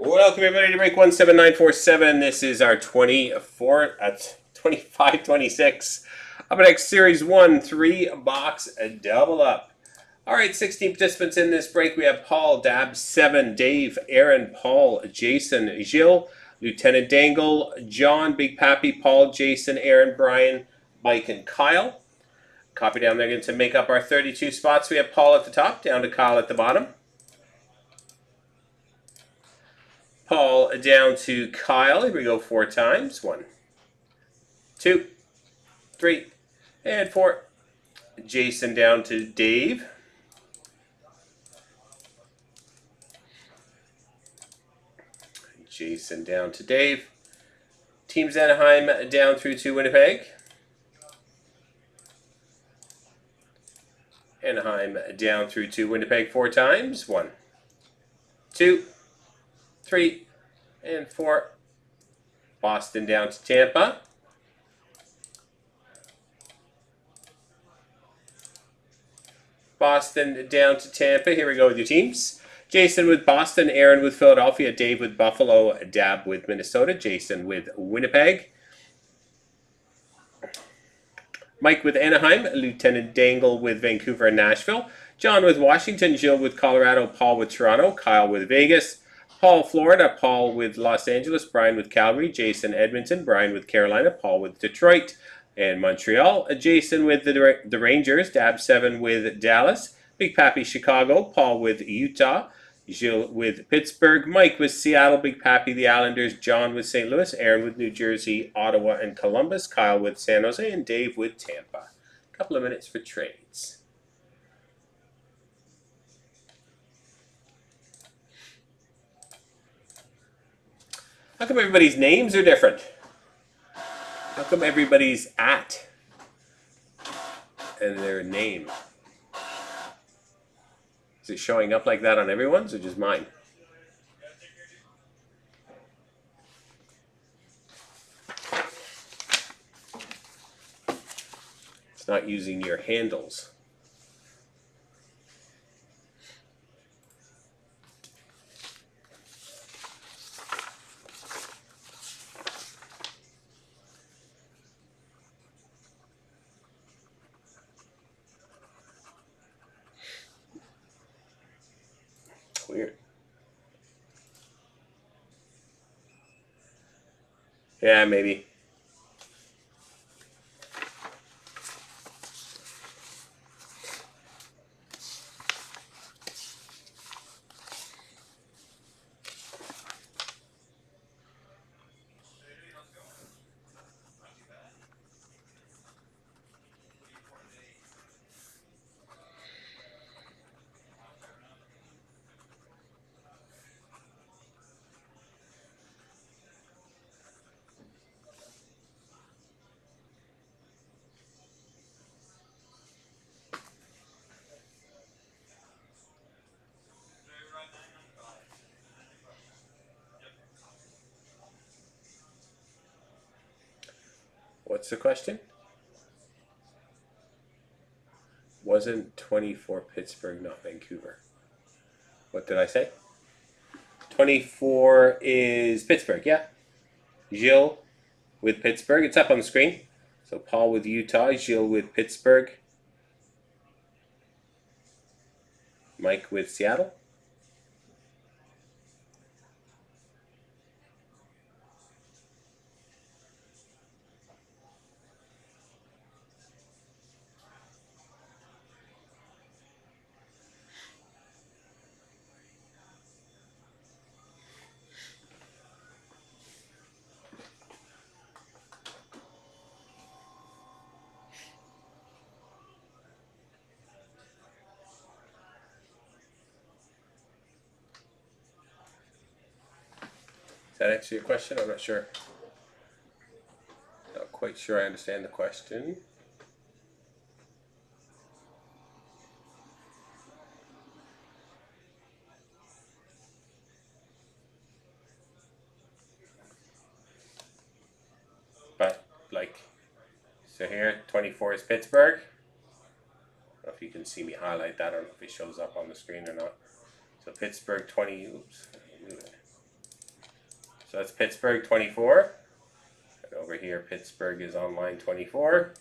Welcome everybody to break 17947. This is our 24 at 25-26 Upper Deck Series 1 3-box double up. Alright, 16 participants in this break. We have Paul, Dab, 7, Dave, Aaron, Paul, Jason, Gilles, Lieutenant Dangle, John, Big Pappy, Paul, Jason, Aaron, Brian, Mike, and Kyle. Copy down there to make up our 32 spots. We have Paul at the top, down to Kyle at the bottom. Paul down to Kyle. Here we go 4 times. 1, 2, 3, and 4. Jason down to Dave. Jason down to Dave. Teams Anaheim down through to Winnipeg. Anaheim down through to Winnipeg 4 times. 1, 2, 3, and 4. Boston down to Tampa. Boston down to Tampa. Here we go with your teams. Jason with Boston, Aaron with Philadelphia, Dave with Buffalo, Dab with Minnesota, Jason with Winnipeg. Mike with Anaheim, Lieutenant Dangle with Vancouver and Nashville, John with Washington, Gilles with Colorado, Paul with Toronto, Kyle with Vegas, Paul Florida, Paul with Los Angeles, Brian with Calgary, Jason Edmonton, Brian with Carolina, Paul with Detroit and Montreal, Jason with the Rangers, Dab 7 with Dallas, Big Pappy Chicago, Paul with Utah, Gilles with Pittsburgh, Mike with Seattle, Big Pappy the Islanders, John with St. Louis, Aaron with New Jersey, Ottawa and Columbus, Kyle with San Jose, and Dave with Tampa. A couple of minutes for trades. How come everybody's names are different? How come everybody's at and their name? Is it showing up like that on everyone's or just mine? It's not using your handles. Weird. Yeah, maybe. What's the question? Wasn't 24 Pittsburgh, not Vancouver? What did I say? 24 is Pittsburgh, yeah. Gilles with Pittsburgh. It's up on the screen. So Paul with Utah, Gilles with Pittsburgh, Mike with Seattle. Does that answer your question? I'm not sure. Not quite sure I understand the question. But, like, so here, 24 is Pittsburgh. I don't know if you can see me highlight that. I don't know if it shows up on the screen or not. So Pittsburgh 20, oops. So that's Pittsburgh 24. And over here, Pittsburgh is on line 24,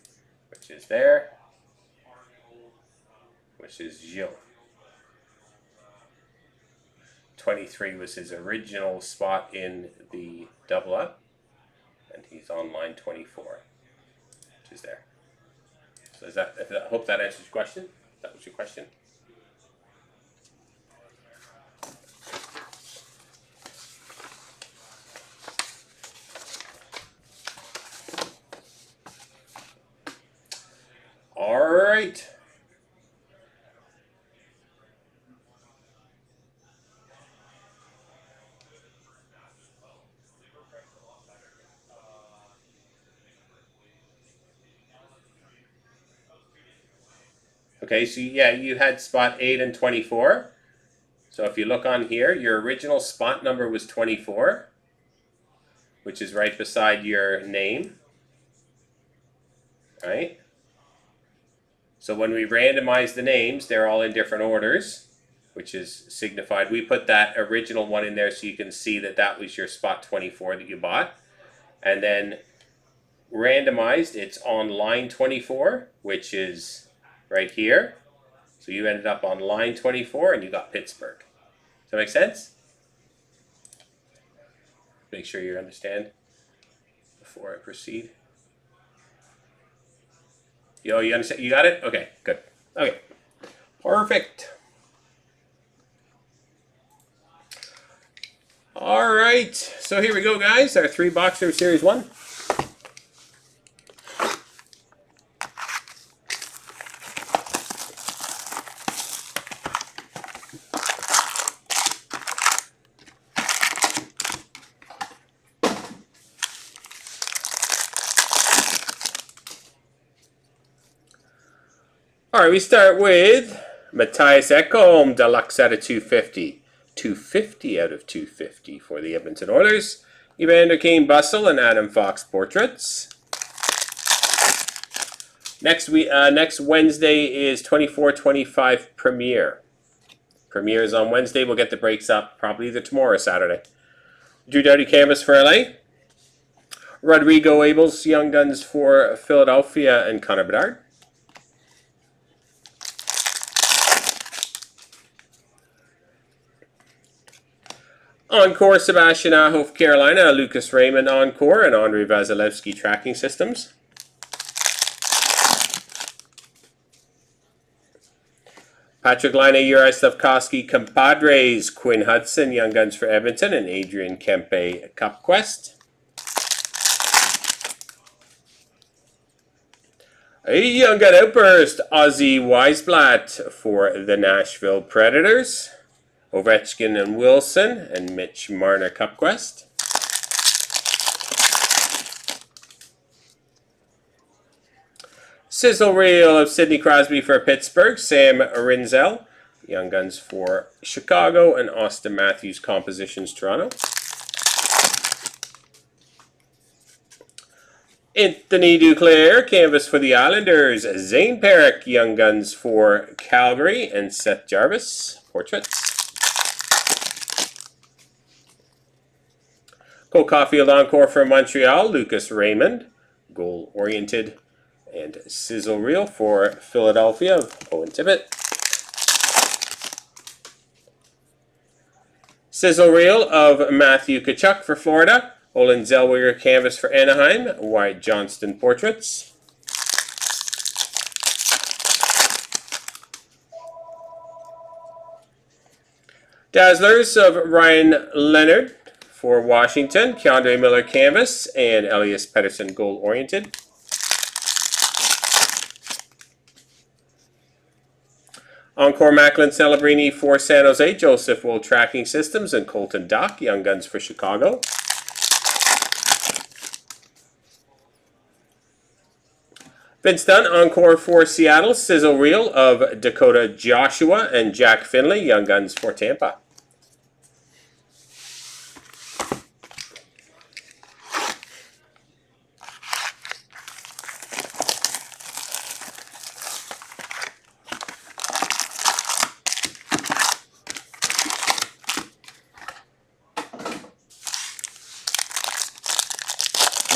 which is there, which is Gilles. 23 was his original spot in the double up, and he's on line 24, which is there. So I hope that answers your question. That was your question. All right. Okay, so yeah, you had spot 8 and 24. So if you look on here, your original spot number was 24, which is right beside your name, right? So when we randomize the names, they're all in different orders, which is signified. We put that original one in there so you can see that that was your spot 24 that you bought. And then randomized, it's on line 24, which is right here. So you ended up on line 24 and you got Pittsburgh. Does that make sense? Make sure you understand before I proceed. Yo, you understand? You got it? Okay, good. Okay, perfect. All right, so here we go, guys. Our 3-boxer series 1. All right, we start with Matthias Ekholm, Deluxe out of 250. 250 out of 250 for the Edmonton Oilers. Evander Kane-Bussell and Adam Fox portraits. Next Wednesday is 24-25 Premier. Premier is on Wednesday. We'll get the breaks up probably either tomorrow or Saturday. Drew Doughty canvas for LA. Rodrigo Abels, Young Guns for Philadelphia and Connor Bedard. Encore, Sebastian Aho of Carolina, Lucas Raymond Encore, and Andrei Vasilevsky tracking systems. Patrick Laine, Uri Slafkovsky, Compadres, Quinn Hudson, Young Guns for Edmonton, and Adrian Kempe, Cup Quest. A Young Gun Outburst, Ozzy Weisblatt for the Nashville Predators. Ovechkin and Wilson, and Mitch Marner Cup Quest. Sizzle Reel of Sidney Crosby for Pittsburgh, Sam Rinzel, Young Guns for Chicago, and Austin Matthews Compositions Toronto. Anthony Duclair, canvas for the Islanders, Zane Perrick, Young Guns for Calgary, and Seth Jarvis, portraits. Cole Caulfield Encore for Montreal, Lucas Raymond, goal-oriented, and Sizzle Reel for Philadelphia of Owen Tippett. Sizzle Reel of Matthew Tkachuk for Florida, Olin Zellweger canvas for Anaheim, Wyatt Johnston portraits. Dazzlers of Ryan Leonard for Washington, Keandre Miller canvas, and Elias Pettersson goal-oriented. Encore Macklin Celebrini for San Jose, Joseph Wool tracking systems, and Colton Duck, Young Guns for Chicago. Vince Dunn, Encore for Seattle, Sizzle Reel of Dakota Joshua and Jack Finley, Young Guns for Tampa.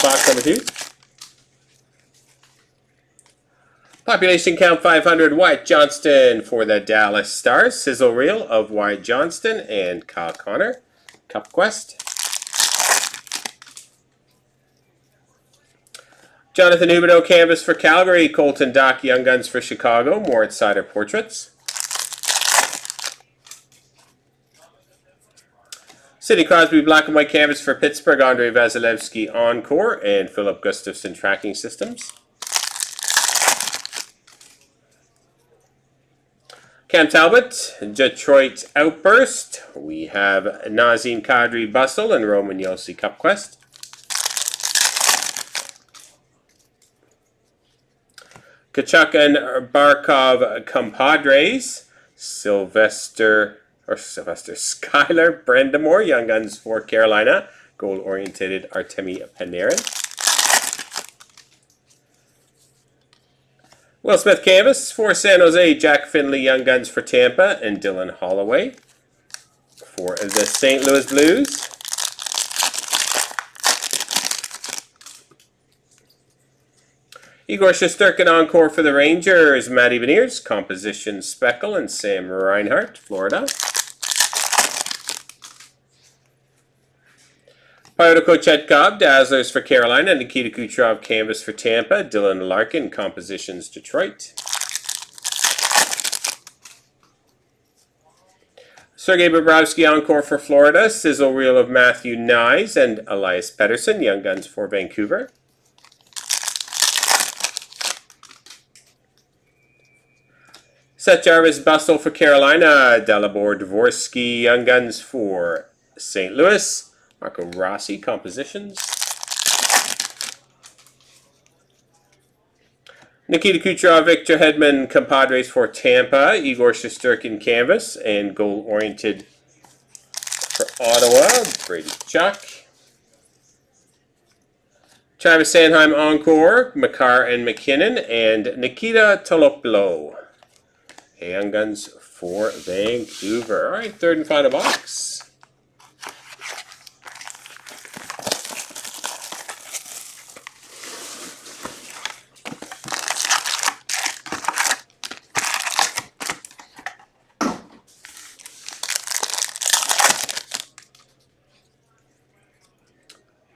box number 2. Population count 500, Wyatt Johnston for the Dallas Stars. Sizzle reel of Wyatt Johnston and Kyle Connor. Cup Quest. Jonathan Huberdeau canvas for Calgary. Colton Dock Young Guns for Chicago. Moritz Seider portraits. Sidney Crosby black and white canvas for Pittsburgh. Andrei Vasilevsky Encore and Philip Gustafson tracking systems. Cam Talbot, Detroit Outburst. We have Nazem Kadri Bustle and Roman Josi Cup Quest. Tkachuk and Barkov Compadres. Skylar Brandamore, Young Guns for Carolina. Goal-oriented Artemi Panarin. Will Smith canvas for San Jose. Jack Finley Young Guns for Tampa. And Dylan Holloway for the St. Louis Blues. Igor Shesterkin Encore for the Rangers. Matty Beniers, Composition Speckle, and Sam Reinhart, Florida. Pyotr Kochetkov, Dazzlers for Carolina. Nikita Kucherov, Canvas for Tampa. Dylan Larkin, Compositions, Detroit. Sergei Bobrovsky Encore for Florida. Sizzle reel of Matthew Nyes and Elias Pettersson, Young Guns for Vancouver. Seth Jarvis Bustle for Carolina. Dalibor Dvorsky Young Guns for St. Louis. Marco Rossi Compositions. Nikita Kucherov, Victor Hedman Compadres for Tampa. Igor Shesterkin Canvas and goal-oriented for Ottawa. Brady Chuck. Travis Sanheim Encore. Makar and McKinnon. And Nikita Tolopilo. Young Guns for Vancouver. All right, third and final box.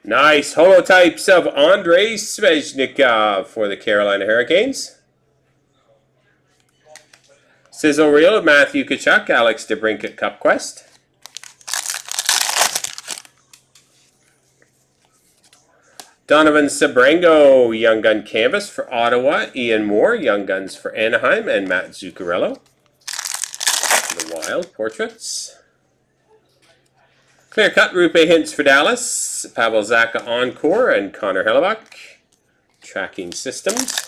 Nice holotypes of Andrei Svechnikov for the Carolina Hurricanes. Sizzle reel of Matthew Tkachuk, Alex DeBrincat Cup Quest. Donovan Sabrango, Young Gun Canvas for Ottawa. Ian Moore, Young Guns for Anaheim, and Matt Zuccarello. The Wild portraits. Clear Cut, Rupe Hintz for Dallas. Pavel Zacha Encore and Connor Hellebuck. Tracking systems.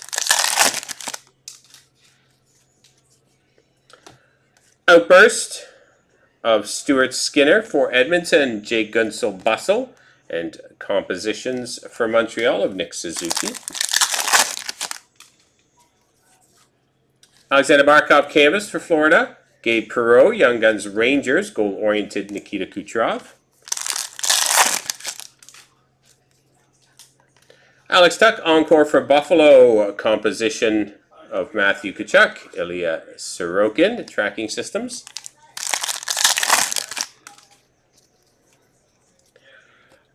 Outburst of Stuart Skinner for Edmonton, Jake Gunsel Bustle, and Compositions for Montreal of Nick Suzuki. Alexander Barkov Canvas for Florida, Gabe Perreault, Young Guns Rangers, goal-oriented Nikita Kucherov. Alex Tuck Encore for Buffalo, a composition of Matthew Tkachuk, Ilya Sorokin, tracking systems.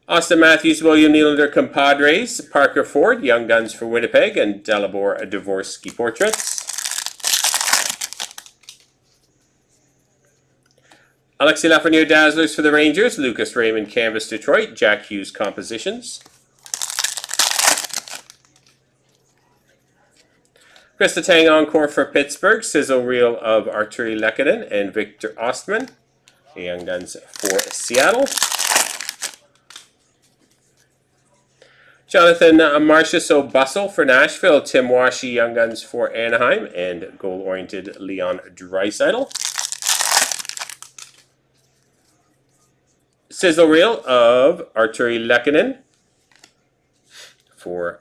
Austin Matthews, William Nylander Compadres, Parker Ford, Young Guns for Winnipeg, and Dalibor Dvorsky portraits. Alexis Lafreniere Dazzlers for the Rangers, Lucas Raymond Canvas Detroit, Jack Hughes Compositions. Krista Tang Encore for Pittsburgh, Sizzle reel of Arturi Lehkonen and Victor Ostman, Young Guns for Seattle. Jonathan Marchessault Bustle for Nashville, Tim Washy Young Guns for Anaheim, and goal-oriented Leon Draisaitl. Sizzle reel of Arturi Lehkonen for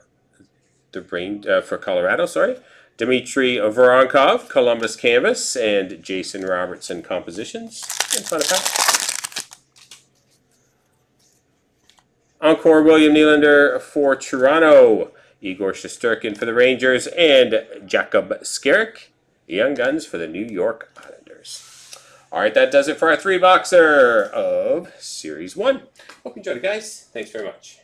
for Colorado, sorry. Dmitry Voronkov, Columbus Canvas, and Jason Robertson Compositions. And final pack. Encore William Nylander for Toronto. Igor Shesterkin for the Rangers. And Jacob Skarek, the Young Guns for the New York Islanders. All right, that does it for our 3-boxer of Series 1. Hope you enjoyed it, guys. Thanks very much.